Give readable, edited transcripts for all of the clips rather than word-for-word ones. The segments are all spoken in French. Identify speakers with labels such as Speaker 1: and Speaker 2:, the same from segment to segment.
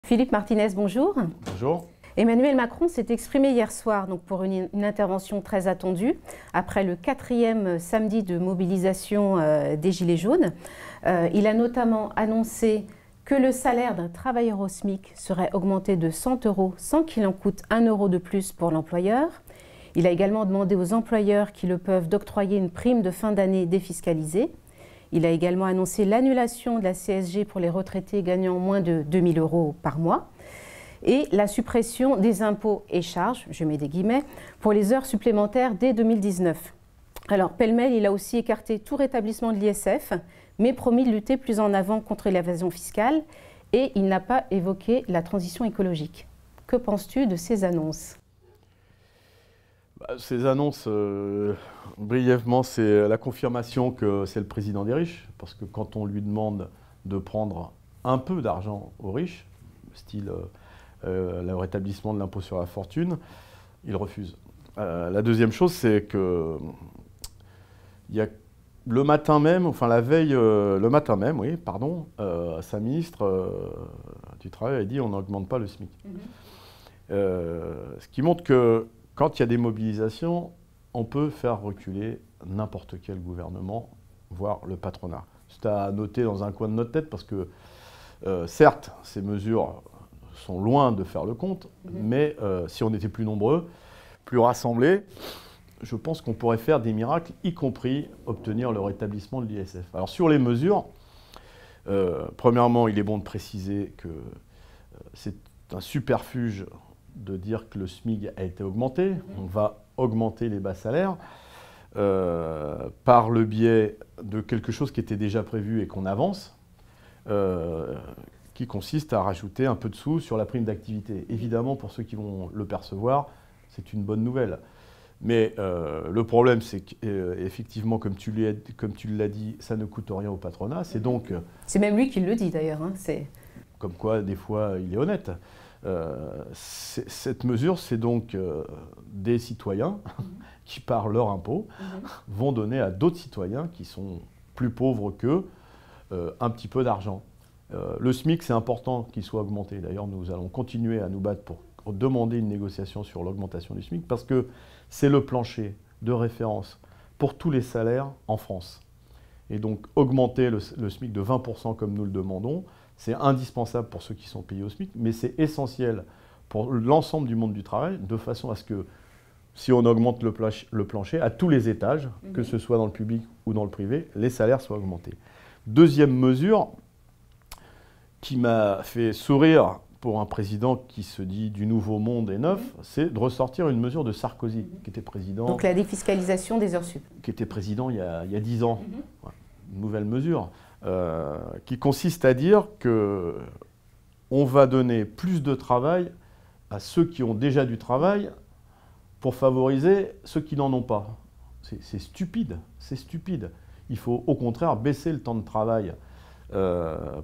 Speaker 1: Philippe Martinez, bonjour.
Speaker 2: Bonjour.
Speaker 1: Emmanuel Macron s'est exprimé hier soir pour une intervention très attendue, après le 4e samedi de mobilisation des Gilets jaunes. Il a notamment annoncé que le salaire d'un travailleur au SMIC serait augmenté de 100 € sans qu'il en coûte 1 € de plus pour l'employeur. Il a également demandé aux employeurs qui le peuvent d'octroyer une prime de fin d'année défiscalisée. Il a également annoncé l'annulation de la CSG pour les retraités gagnant moins de 2 000 € par mois et la suppression des impôts et charges, je mets des guillemets, pour les heures supplémentaires dès 2019. Alors, pêle-mêle, il a aussi écarté tout rétablissement de l'ISF, mais promis de lutter plus en avant contre l'évasion fiscale et il n'a pas évoqué la transition écologique. Que penses-tu de ces annonces ?
Speaker 2: Ces annonces, brièvement, c'est la confirmation que c'est le président des riches, parce que quand on lui demande de prendre un peu d'argent aux riches, style le rétablissement de l'impôt sur la fortune, il refuse. La deuxième chose, c'est que il y a le matin même, enfin la veille, le matin même, oui, pardon, sa ministre du Travail a dit on n'augmente pas le SMIC. Ce qui montre que quand il y a des mobilisations, on peut faire reculer n'importe quel gouvernement, voire le patronat. C'est à noter dans un coin de notre tête parce que, certes, ces mesures sont loin de faire le compte, mais si on était plus nombreux, plus rassemblés, je pense qu'on pourrait faire des miracles, y compris obtenir le rétablissement de l'ISF. Alors sur les mesures, premièrement, il est bon de préciser que c'est un superfuge de dire que le SMIC a été augmenté. On va augmenter les bas salaires par le biais de quelque chose qui était déjà prévu et qu'on avance, qui consiste à rajouter un peu de sous sur la prime d'activité. Évidemment, pour ceux qui vont le percevoir, c'est une bonne nouvelle. Mais le problème, c'est qu'effectivement, comme tu l'as dit, ça ne coûte rien au patronat. C'est donc...
Speaker 1: C'est même lui qui le dit d'ailleurs. Hein,
Speaker 2: comme quoi, des fois, il est honnête. Cette mesure, c'est donc des citoyens qui, par leur impôt, vont donner à d'autres citoyens qui sont plus pauvres qu'eux un petit peu d'argent. Le SMIC, c'est important qu'il soit augmenté. D'ailleurs, nous allons continuer à nous battre pour demander une négociation sur l'augmentation du SMIC parce que c'est le plancher de référence pour tous les salaires en France. Et donc, augmenter le SMIC de 20% comme nous le demandons, c'est indispensable pour ceux qui sont payés au SMIC, mais c'est essentiel pour l'ensemble du monde du travail, de façon à ce que, si on augmente le plancher, à tous les étages, que ce soit dans le public ou dans le privé, les salaires soient augmentés. Deuxième mesure qui m'a fait sourire pour un président qui se dit du nouveau monde et neuf, c'est de ressortir une mesure de Sarkozy, qui était président...
Speaker 1: Donc la défiscalisation des heures sup.
Speaker 2: Qui était président il y a 10 ans. Ouais, une nouvelle mesure. Qui consiste à dire qu'on va donner plus de travail à ceux qui ont déjà du travail pour favoriser ceux qui n'en ont pas. C'est stupide, c'est stupide. Il faut au contraire baisser le temps de travail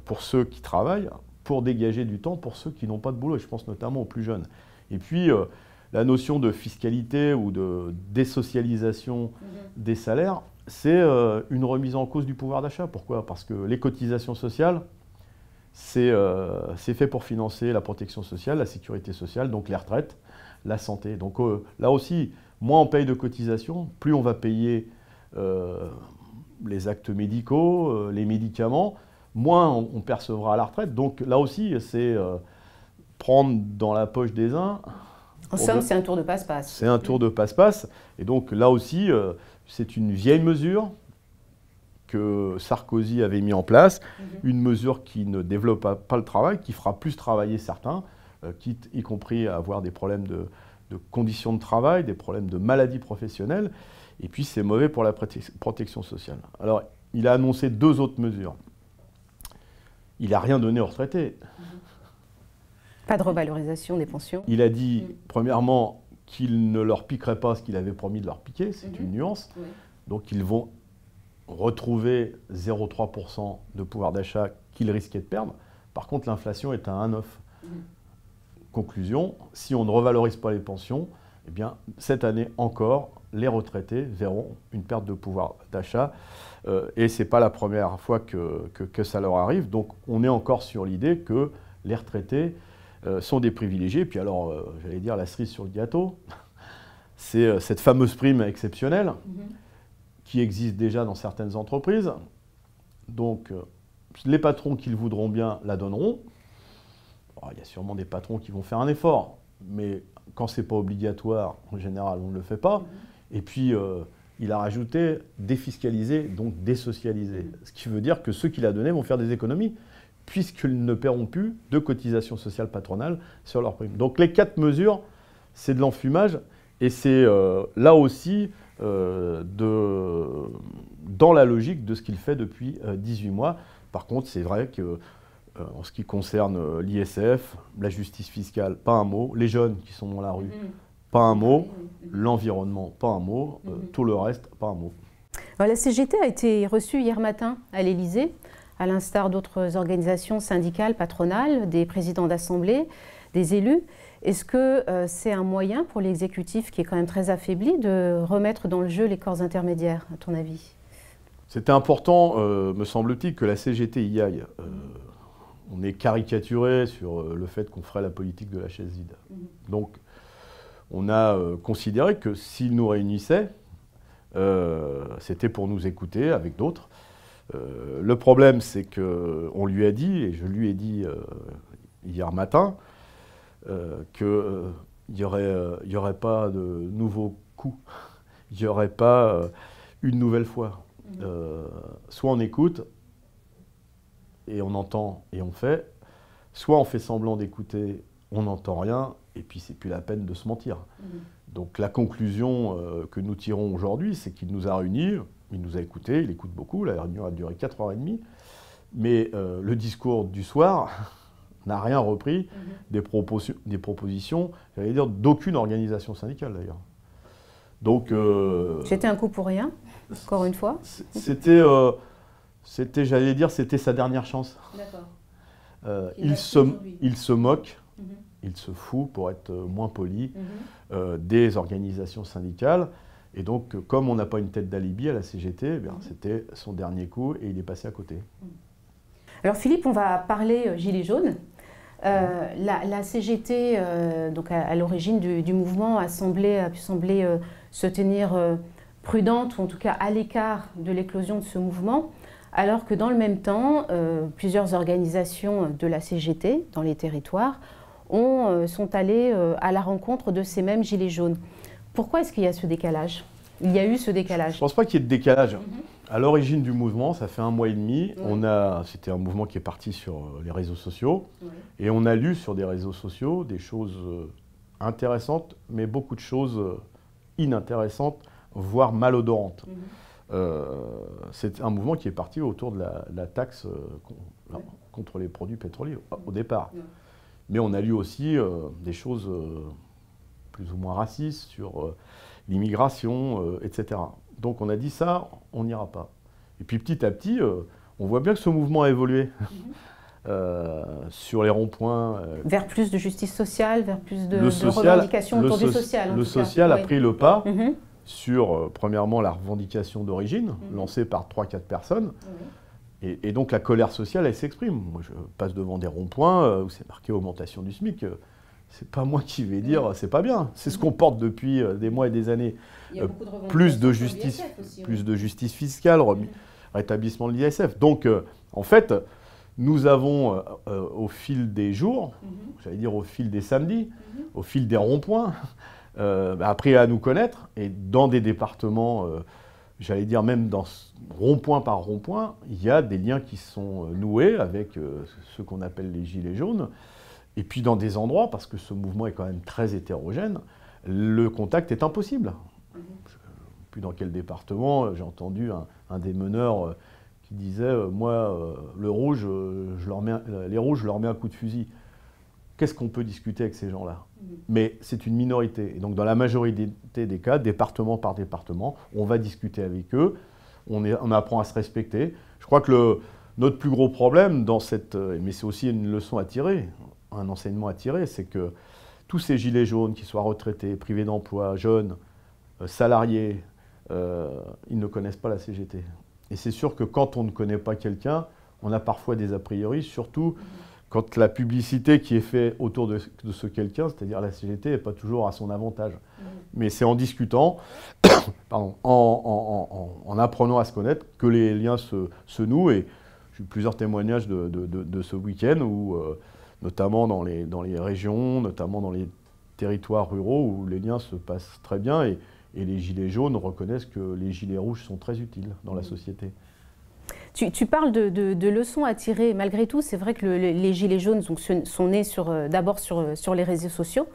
Speaker 2: pour ceux qui travaillent, pour dégager du temps pour ceux qui n'ont pas de boulot, et je pense notamment aux plus jeunes. Et puis, la notion de fiscalité ou de désocialisation des salaires, c'est une remise en cause du pouvoir d'achat. Pourquoi ? Parce que les cotisations sociales, c'est fait pour financer la protection sociale, la sécurité sociale, donc les retraites, la santé. Donc là aussi, moins on paye de cotisations, plus on va payer les actes médicaux, les médicaments, moins on percevra à la retraite. Donc là aussi, c'est prendre dans la poche des uns.
Speaker 1: En somme, c'est un tour de passe-passe.
Speaker 2: C'est un tour de passe-passe. Et donc là aussi, c'est une vieille mesure que Sarkozy avait mis en place, une mesure qui ne développe pas le travail, qui fera plus travailler certains, quitte y compris à avoir des problèmes de conditions de travail, des problèmes de maladies professionnelles. Et puis c'est mauvais pour la protection sociale. Alors, il a annoncé 2 autres mesures. Il n'a rien donné aux retraités.
Speaker 1: Pas de revalorisation des pensions.
Speaker 2: Il a dit, premièrement, qu'il ne leur piquerait pas ce qu'il avait promis de leur piquer, c'est une nuance. Donc ils vont retrouver 0,3% de pouvoir d'achat qu'ils risquaient de perdre. Par contre, l'inflation est à 1,9. Conclusion, si on ne revalorise pas les pensions, eh bien, cette année encore, les retraités verront une perte de pouvoir d'achat. Et ce n'est pas la première fois que ça leur arrive. Donc on est encore sur l'idée que les retraités sont des privilégiés. Puis alors, j'allais dire la cerise sur le gâteau, c'est cette fameuse prime exceptionnelle qui existe déjà dans certaines entreprises. Donc, les patrons qui le voudront bien la donneront. Alors, il y a sûrement des patrons qui vont faire un effort, mais quand ce n'est pas obligatoire, en général, on ne le fait pas. Et puis, il a rajouté défiscaliser, donc désocialiser. Ce qui veut dire que ceux qui l'a donné vont faire des économies, puisqu'ils ne paieront plus de cotisations sociales patronales sur leurs primes. Donc les 4 mesures, c'est de l'enfumage, et c'est là aussi dans la logique de ce qu'il fait depuis 18 mois. Par contre, c'est vrai que en ce qui concerne l'ISF, la justice fiscale, pas un mot. Les jeunes qui sont dans la rue, pas un mot. L'environnement, pas un mot. Tout le reste, pas un mot.
Speaker 1: Alors, la CGT a été reçue hier matin à l'Élysée, à l'instar d'autres organisations syndicales, patronales, des présidents d'assemblée, des élus. Est-ce que c'est un moyen pour l'exécutif, qui est quand même très affaibli, de remettre dans le jeu les corps intermédiaires, à ton avis?
Speaker 2: C'était important, me semble-t-il, que la CGT y aille. On est caricaturé sur le fait qu'on ferait la politique de la chaise vide. Donc, on a considéré que s'il nous réunissait, c'était pour nous écouter avec d'autres. Le problème, c'est qu'on lui a dit, et je lui ai dit hier matin, qu'il n'y aurait pas de nouveaux coups, il n'y aurait pas une nouvelle fois. Soit on écoute, et on entend et on fait, soit on fait semblant d'écouter, on n'entend rien, et puis c'est plus la peine de se mentir. Donc la conclusion que nous tirons aujourd'hui, c'est qu'il nous a réunis, il nous a écoutés, il écoute beaucoup, la réunion a duré 4h30, mais le discours du soir n'a rien repris des propositions, j'allais dire, d'aucune organisation syndicale d'ailleurs. Donc...
Speaker 1: C'était un coup pour rien, encore une fois.
Speaker 2: C'était, j'allais dire, c'était sa dernière chance.
Speaker 1: D'accord.
Speaker 2: Il se moque, il se fout, pour être moins poli, des organisations syndicales. Et donc, comme on n'a pas une tête d'alibi à la CGT, eh c'était son dernier coup et il est passé à côté.
Speaker 1: Alors Philippe, on va parler Gilets jaunes. La CGT, donc à l'origine du mouvement, a pu sembler se tenir prudente, ou en tout cas à l'écart de l'éclosion de ce mouvement, alors que dans le même temps, plusieurs organisations de la CGT dans les territoires sont allées à la rencontre de ces mêmes Gilets jaunes. Pourquoi est-ce qu'il y a ce décalage? Il y a eu ce décalage.
Speaker 2: Je ne pense pas qu'il y ait de décalage. À l'origine du mouvement, ça fait 1 mois et demi, c'était un mouvement qui est parti sur les réseaux sociaux, et on a lu sur des réseaux sociaux des choses intéressantes, mais beaucoup de choses inintéressantes, voire malodorantes. C'est un mouvement qui est parti autour de la taxe contre les produits pétroliers, au départ. Mais on a lu aussi des choses plus ou moins racistes sur l'immigration, etc. Donc on a dit ça, on n'ira pas. Et puis petit à petit, on voit bien que ce mouvement a évolué sur les ronds-points.
Speaker 1: Vers plus de justice sociale, vers plus de revendications autour du social.
Speaker 2: Le social a pris le pas sur, premièrement, la revendication d'origine, lancée par 3-4 personnes. Et donc la colère sociale, elle s'exprime. Moi, je passe devant des ronds-points où c'est marqué augmentation du SMIC. C'est pas moi qui vais dire c'est pas bien. C'est ce qu'on porte depuis des mois et des années. Plus de justice fiscale, rétablissement de l'ISF. Donc, en fait, nous avons, au fil des jours, j'allais dire au fil des samedis, au fil des ronds-points, appris à nous connaître. Et dans des départements, j'allais dire même dans rond-point par rond-point, il y a des liens qui sont noués avec ce qu'on appelle les gilets jaunes. Et puis dans des endroits, parce que ce mouvement est quand même très hétérogène, le contact est impossible. Je ne sais plus dans quel département, j'ai entendu un des meneurs qui disait moi, les rouges, je leur mets un coup de fusil. Qu'est-ce qu'on peut discuter avec ces gens-là? Mais c'est une minorité. Et donc dans la majorité des cas, département par département, on va discuter avec eux, on apprend à se respecter. Je crois que notre plus gros problème dans cette... Mais c'est aussi une leçon à tirer, un enseignement à tirer, c'est que tous ces gilets jaunes, qu'ils soient retraités, privés d'emploi, jeunes, salariés, ils ne connaissent pas la CGT. Et c'est sûr que quand on ne connaît pas quelqu'un, on a parfois des a priori, surtout quand la publicité qui est faite autour de ce quelqu'un, c'est-à-dire la CGT, n'est pas toujours à son avantage. Mais c'est en discutant, pardon, en apprenant à se connaître, que les liens se nouent. Et j'ai eu plusieurs témoignages de ce week-end, où, notamment dans les régions, notamment dans les territoires ruraux, où les liens se passent très bien. Et les gilets jaunes reconnaissent que les gilets rouges sont très utiles dans la société.
Speaker 1: Tu parles de leçons à tirer. Malgré tout, c'est vrai que les gilets jaunes sont nés d'abord sur les réseaux sociaux,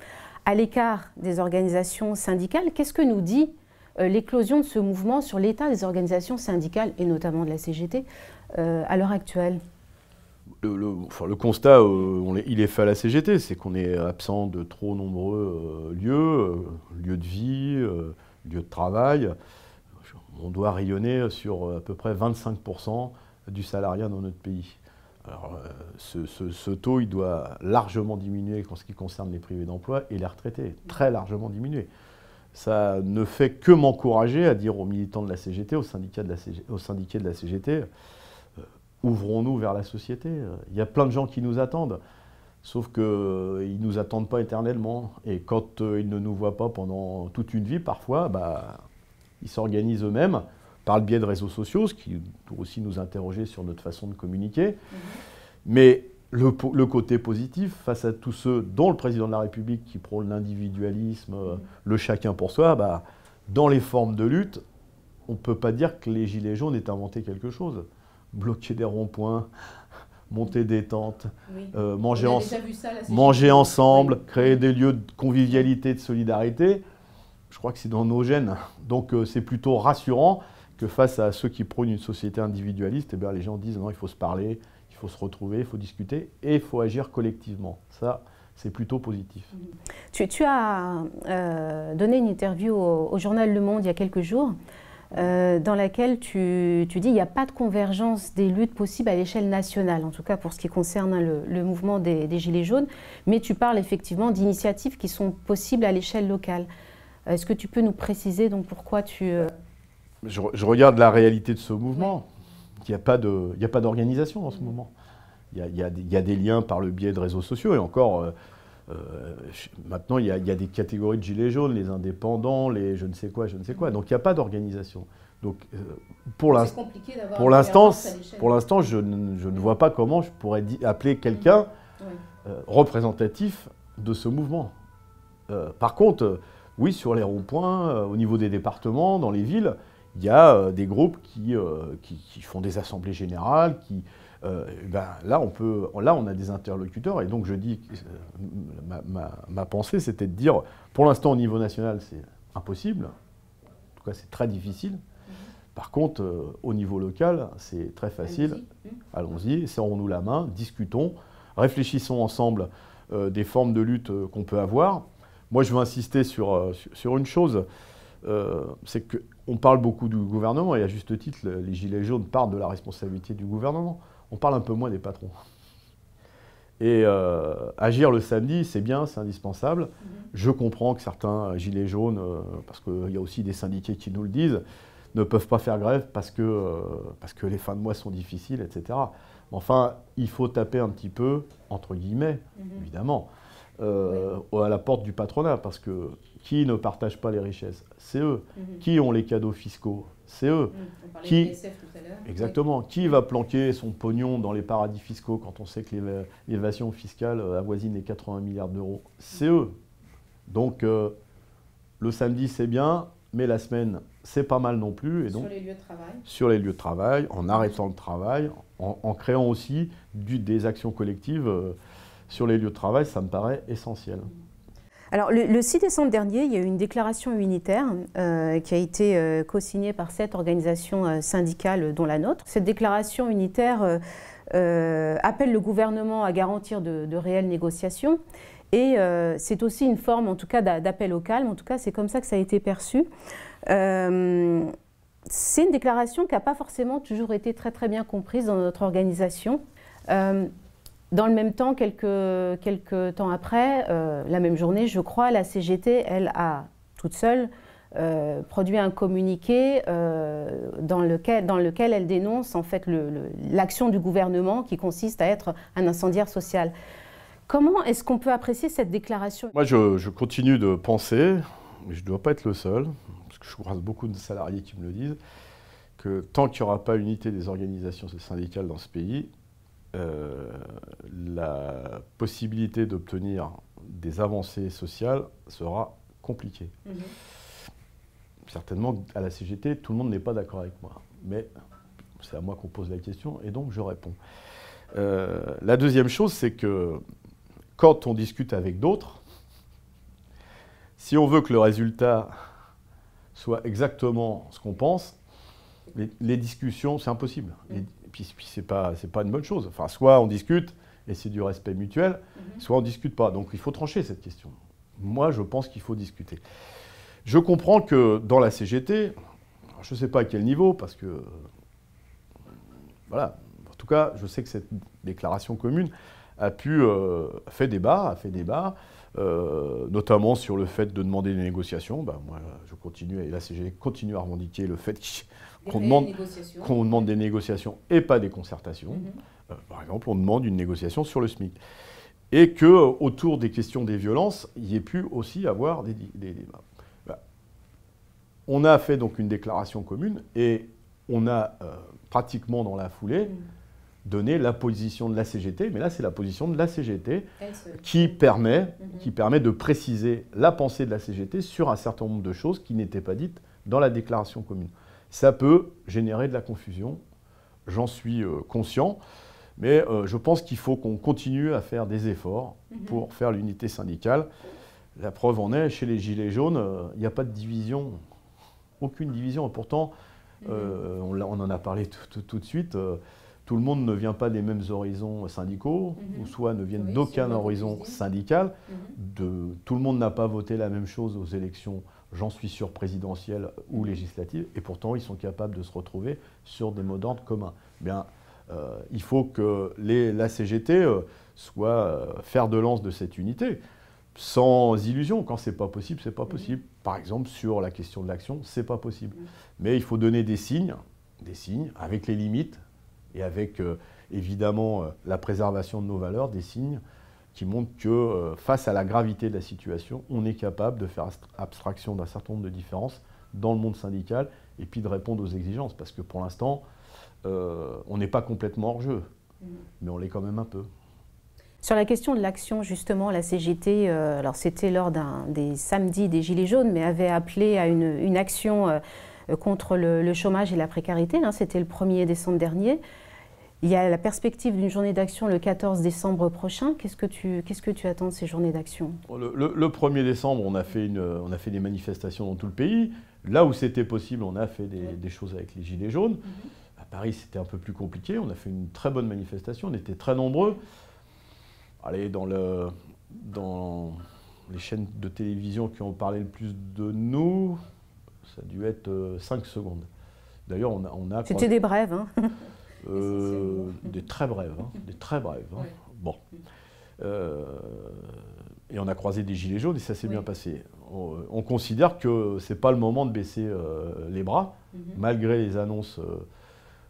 Speaker 1: à l'écart des organisations syndicales. Qu'est-ce que nous dit l'éclosion de ce mouvement sur l'état des organisations syndicales, et notamment de la CGT, à l'heure actuelle?
Speaker 2: Le constat, il est fait à la CGT, c'est qu'on est absent de trop nombreux lieux de vie, lieux de travail. On doit rayonner sur à peu près 25% du salariat dans notre pays. Alors, ce taux, il doit largement diminuer en ce qui concerne les privés d'emploi et les retraités, très largement diminuer. Ça ne fait que m'encourager à dire aux militants de la CGT, aux syndiqués de la CGT, ouvrons-nous vers la société. Il y a plein de gens qui nous attendent, sauf qu'ils ne nous attendent pas éternellement. Et quand ils ne nous voient pas pendant toute une vie, parfois, ils s'organisent eux-mêmes par le biais de réseaux sociaux, ce qui doit aussi nous interroger sur notre façon de communiquer. Mais le côté positif, face à tous ceux, dont le président de la République qui prône l'individualisme, le chacun pour soi, dans les formes de lutte, on ne peut pas dire que les Gilets jaunes aient inventé quelque chose. Bloquer des ronds-points, monter des tentes, manger ensemble, créer des lieux de convivialité, de solidarité. Je crois que c'est dans nos gènes. Donc c'est plutôt rassurant que face à ceux qui prônent une société individualiste, les gens disent non, il faut se parler, il faut se retrouver, il faut discuter et il faut agir collectivement. Ça, c'est plutôt positif.
Speaker 1: Tu as donné une interview au journal Le Monde il y a quelques jours, dans laquelle tu dis qu'il n'y a pas de convergence des luttes possibles à l'échelle nationale, en tout cas pour ce qui concerne le mouvement des Gilets jaunes, mais tu parles effectivement d'initiatives qui sont possibles à l'échelle locale. Est-ce que tu peux nous préciser donc pourquoi tu...
Speaker 2: Je regarde la réalité de ce mouvement. Il n'y a pas d'organisation dans ce mouvement. Il y a des liens par le biais de réseaux sociaux. Et encore, maintenant, il y a des catégories de gilets jaunes, les indépendants, les je ne sais quoi. Donc il n'y a pas d'organisation. Donc pour l'instant, je ne vois pas comment je pourrais appeler quelqu'un représentatif de ce mouvement. Par contre... oui, sur les ronds-points, au niveau des départements, dans les villes, il y a des groupes qui font des assemblées générales. Là, on a des interlocuteurs. Et donc, je dis, ma pensée, c'était de dire, pour l'instant, au niveau national, c'est impossible. En tout cas, c'est très difficile. Par contre, au niveau local, c'est très facile. Allons-y, serrons-nous la main, discutons, réfléchissons ensemble des formes de lutte qu'on peut avoir. Moi, je veux insister sur une chose, c'est qu'on parle beaucoup du gouvernement, et à juste titre, les Gilets jaunes parlent de la responsabilité du gouvernement. On parle un peu moins des patrons. Et agir le samedi, c'est bien, c'est indispensable. Je comprends que certains Gilets jaunes, parce qu'il y a aussi des syndiqués qui nous le disent, ne peuvent pas faire grève parce que les fins de mois sont difficiles, etc. Enfin, il faut taper un petit peu, entre guillemets, évidemment, à la porte du patronat, parce que qui ne partage pas les richesses? C'est eux. Qui ont les cadeaux fiscaux? C'est eux.
Speaker 1: On parlait de l'ISF tout à l'heure.
Speaker 2: Exactement. Qui va planquer son pognon dans les paradis fiscaux quand on sait que l'évasion fiscale avoisine les 80 milliards d'euros? C'est eux. Donc, le samedi, c'est bien, mais la semaine, c'est pas mal non plus. Et donc,
Speaker 1: sur les lieux de travail.
Speaker 2: Sur les lieux de travail, en arrêtant le travail, en créant aussi des actions collectives sur les lieux de travail, ça me paraît essentiel.
Speaker 1: Alors, le 6 décembre dernier, il y a eu une déclaration unitaire qui a été co-signée par 7 organisations syndicales, dont la nôtre. Cette déclaration unitaire appelle le gouvernement à garantir de réelles négociations. Et c'est aussi une forme, en tout cas, d'appel au calme. En tout cas, c'est comme ça que ça a été perçu. C'est une déclaration qui n'a pas forcément toujours été très bien comprise dans notre organisation. Dans le même temps, quelques temps après, la même journée, je crois, la CGT, elle a toute seule produit un communiqué dans lequel elle dénonce en fait l'action du gouvernement qui consiste à être un incendiaire social. Comment est-ce qu'on peut apprécier cette déclaration?
Speaker 2: Moi, je continue de penser, mais je ne dois pas être le seul, parce que je croise beaucoup de salariés qui me le disent, que tant qu'il n'y aura pas unité des organisations syndicales dans ce pays, la possibilité d'obtenir des avancées sociales sera compliquée. Certainement, à la CGT, tout le monde n'est pas d'accord avec moi, mais c'est à moi qu'on pose la question, et donc je réponds. La deuxième chose, c'est que quand on discute avec d'autres, si on veut que le résultat soit exactement ce qu'on pense, les discussions, c'est impossible. Et puis c'est pas une bonne chose. Enfin, soit on discute et c'est du respect mutuel, soit on ne discute pas. Donc il faut trancher cette question. Moi, je pense qu'il faut discuter. Je comprends que dans la CGT, je ne sais pas à quel niveau, parce que, voilà, en tout cas, je sais que cette déclaration commune a fait débat, notamment sur le fait de demander des négociations. Ben, moi, je continue, et la CGT continue à revendiquer le fait qu'on demande des négociations et pas des concertations. Par exemple, on demande une négociation sur le SMIC. Et qu'autour des questions des violences, il y ait pu aussi avoir des débats. Voilà. On a fait donc une déclaration commune et on a pratiquement dans la foulée donné la position de la CGT, mais là c'est la position de la CGT qui permet de préciser la pensée de la CGT sur un certain nombre de choses qui n'étaient pas dites dans la déclaration commune. Ça peut générer de la confusion, j'en suis conscient, mais je pense qu'il faut qu'on continue à faire des efforts pour faire l'unité syndicale. La preuve en est, chez les Gilets jaunes, il n'y a pas de division, aucune division. Et pourtant, on en a parlé tout de suite, tout le monde ne vient pas des mêmes horizons syndicaux, ou soit ne viennent d'aucun horizon syndical. Tout le monde n'a pas voté la même chose aux élections, j'en suis sûr, présidentielles ou législatives, et pourtant ils sont capables de se retrouver sur des mots d'ordre communs. Bien, il faut que la CGT soit fer de lance de cette unité, sans illusion. Quand c'est pas possible, c'est pas possible. Par exemple, sur la question de l'action, c'est pas possible. Mais il faut donner des signes avec les limites et avec évidemment la préservation de nos valeurs, des signes qui montrent que face à la gravité de la situation, on est capable de faire abstraction d'un certain nombre de différences dans le monde syndical et puis de répondre aux exigences. Parce que pour l'instant, on n'est pas complètement hors jeu, mais on l'est quand même un peu.
Speaker 1: Sur la question de l'action, justement, la CGT, alors c'était lors des samedis des Gilets jaunes, mais avait appelé à une action contre le chômage et la précarité. Hein, c'était le 1er décembre dernier. Il y a la perspective d'une journée d'action le 14 décembre prochain. Qu'est-ce que tu attends de ces journées d'action?
Speaker 2: Le 1er décembre, on a fait des manifestations dans tout le pays. Là où c'était possible, on a fait des choses avec les Gilets jaunes. À Paris, c'était un peu plus compliqué. On a fait une très bonne manifestation. On était très nombreux. Allez, dans les chaînes de télévision qui ont parlé le plus de nous, ça a dû être 5 secondes. D'ailleurs, on a...
Speaker 1: C'était des brèves, hein.
Speaker 2: Des très brèves, hein, des très brèves. Hein. Bon. Et on a croisé des Gilets jaunes et ça s'est bien passé. On considère que ce n'est pas le moment de baisser les bras, malgré les annonces...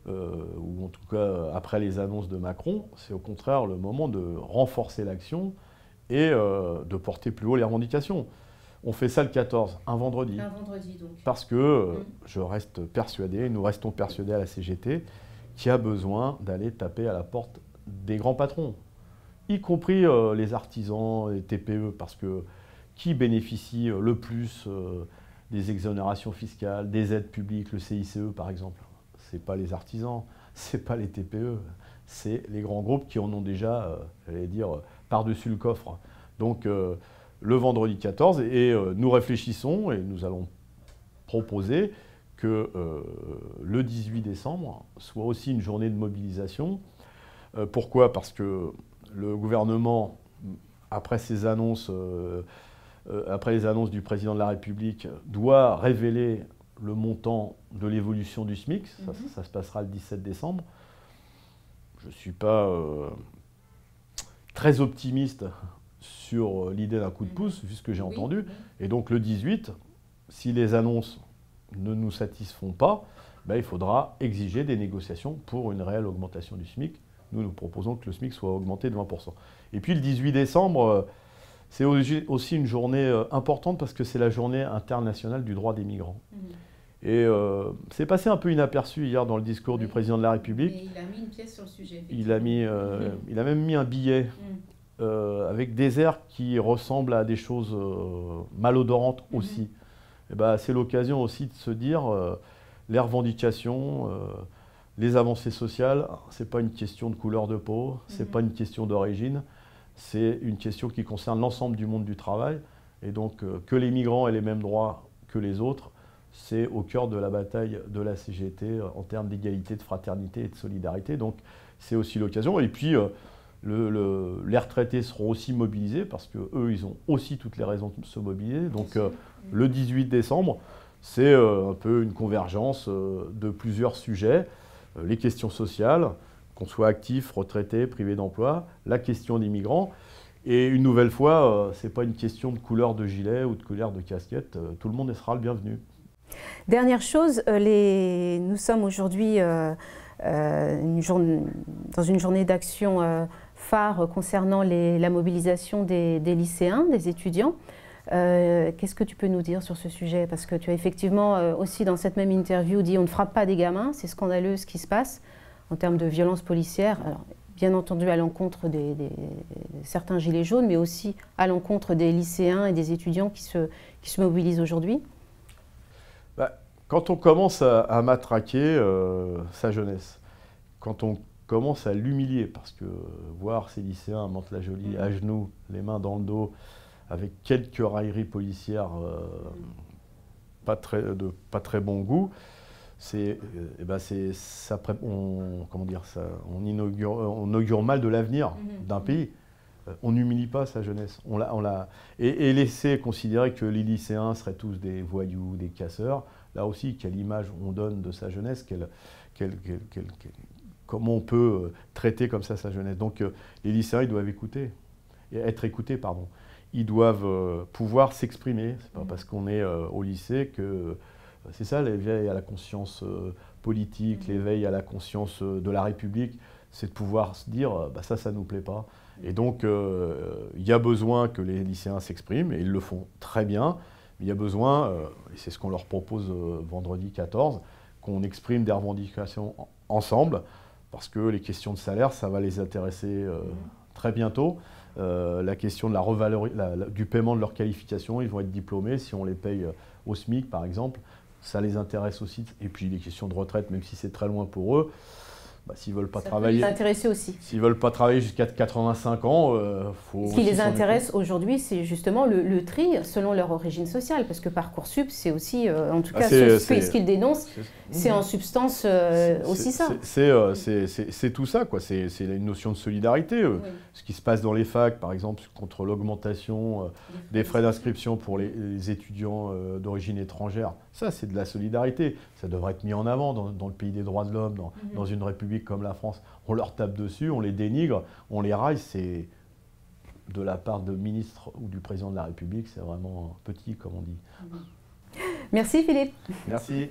Speaker 2: ou en tout cas après les annonces de Macron, c'est au contraire le moment de renforcer l'action et de porter plus haut les revendications. On fait ça le 14, un vendredi.
Speaker 1: Un vendredi donc.
Speaker 2: Parce que je reste persuadé, nous restons persuadés à la CGT, qu'il y a besoin d'aller taper à la porte des grands patrons, y compris les artisans, les TPE, parce que qui bénéficie le plus des exonérations fiscales, des aides publiques, le CICE par exemple? Ce n'est pas les artisans, ce n'est pas les TPE, c'est les grands groupes qui en ont déjà, j'allais dire, par-dessus le coffre. Donc le vendredi 14, et nous réfléchissons et nous allons proposer que le 18 décembre soit aussi une journée de mobilisation. Pourquoi? Parce que le gouvernement, après les annonces du président de la République, doit révéler le montant de l'évolution du SMIC, ça se passera le 17 décembre. Je ne suis pas très optimiste sur l'idée d'un coup de pouce, vu ce que j'ai entendu. Et donc le 18, si les annonces ne nous satisfont pas, ben, il faudra exiger des négociations pour une réelle augmentation du SMIC. Nous proposons que le SMIC soit augmenté de 20%. Et puis le 18 décembre, c'est aussi une journée importante parce que c'est la journée internationale du droit des migrants. Et c'est passé un peu inaperçu hier dans le discours du président de la République.
Speaker 1: Et il a mis une pièce sur le sujet.
Speaker 2: Il a même mis un billet avec des airs qui ressemblent à des choses malodorantes aussi. Et ben, c'est l'occasion aussi de se dire les revendications, les avancées sociales, ce n'est pas une question de couleur de peau, ce n'est pas une question d'origine, c'est une question qui concerne l'ensemble du monde du travail. Et donc que les migrants aient les mêmes droits que les autres, c'est au cœur de la bataille de la CGT en termes d'égalité, de fraternité et de solidarité. Donc c'est aussi l'occasion. Et puis les retraités seront aussi mobilisés parce qu'eux, ils ont aussi toutes les raisons de se mobiliser. Donc le 18 décembre, c'est un peu une convergence de plusieurs sujets. Les questions sociales, qu'on soit actif, retraité, privé d'emploi, la question des migrants. Et une nouvelle fois, ce n'est pas une question de couleur de gilet ou de couleur de casquette. Tout le monde sera le bienvenu.
Speaker 1: Dernière chose, nous sommes aujourd'hui dans une journée d'action phare concernant la mobilisation des lycéens, des étudiants. Qu'est-ce que tu peux nous dire sur ce sujet? Parce que tu as effectivement aussi dans cette même interview dit on ne frappe pas des gamins, c'est scandaleux ce qui se passe en termes de violence policière. Alors, bien entendu à l'encontre de certains gilets jaunes, mais aussi à l'encontre des lycéens et des étudiants qui se mobilisent aujourd'hui.
Speaker 2: Quand on commence à matraquer sa jeunesse, quand on commence à l'humilier, parce que voir ces lycéens à Mantes-la-Jolie à genoux, les mains dans le dos, avec quelques railleries policières pas très bon goût, on inaugure mal de l'avenir d'un pays. On n'humilie pas sa jeunesse. Et laisser considérer que les lycéens seraient tous des voyous, des casseurs, là aussi, quelle image on donne de sa jeunesse, comment on peut traiter comme ça sa jeunesse. Donc les lycéens, ils doivent être écoutés, pardon. Ils doivent pouvoir s'exprimer. C'est pas parce qu'on est au lycée que... C'est ça l'éveil à la conscience politique, l'éveil à la conscience de la République, c'est de pouvoir se dire ça ne nous plaît pas. Et donc il y a besoin que les lycéens s'expriment, et ils le font très bien. Mais il y a besoin, et c'est ce qu'on leur propose vendredi 14, qu'on exprime des revendications ensemble, parce que les questions de salaire, ça va les intéresser très bientôt. La question de du paiement de leur qualification, ils vont être diplômés, si on les paye au SMIC par exemple, ça les intéresse aussi. Et puis les questions de retraite, même si c'est très loin pour eux, s'ils ne veulent pas travailler, s'ils veulent pas travailler jusqu'à 85 ans, faut...
Speaker 1: Ce qui les intéresse aujourd'hui, c'est justement le tri selon leur origine sociale, parce que Parcoursup, c'est aussi, en tout cas, ce qu'ils dénoncent, c'est en substance aussi ça.
Speaker 2: C'est tout ça, quoi. C'est une notion de solidarité. Ce qui se passe dans les facs, par exemple, contre l'augmentation des frais d'inscription pour les étudiants d'origine étrangère, ça, c'est de la solidarité. Ça devrait être mis en avant dans le pays des droits de l'homme, dans une république comme la France. On leur tape dessus, on les dénigre, on les raille. C'est de la part de ministre ou du président de la République, c'est vraiment petit, comme on dit.
Speaker 1: Merci Philippe.
Speaker 2: Merci.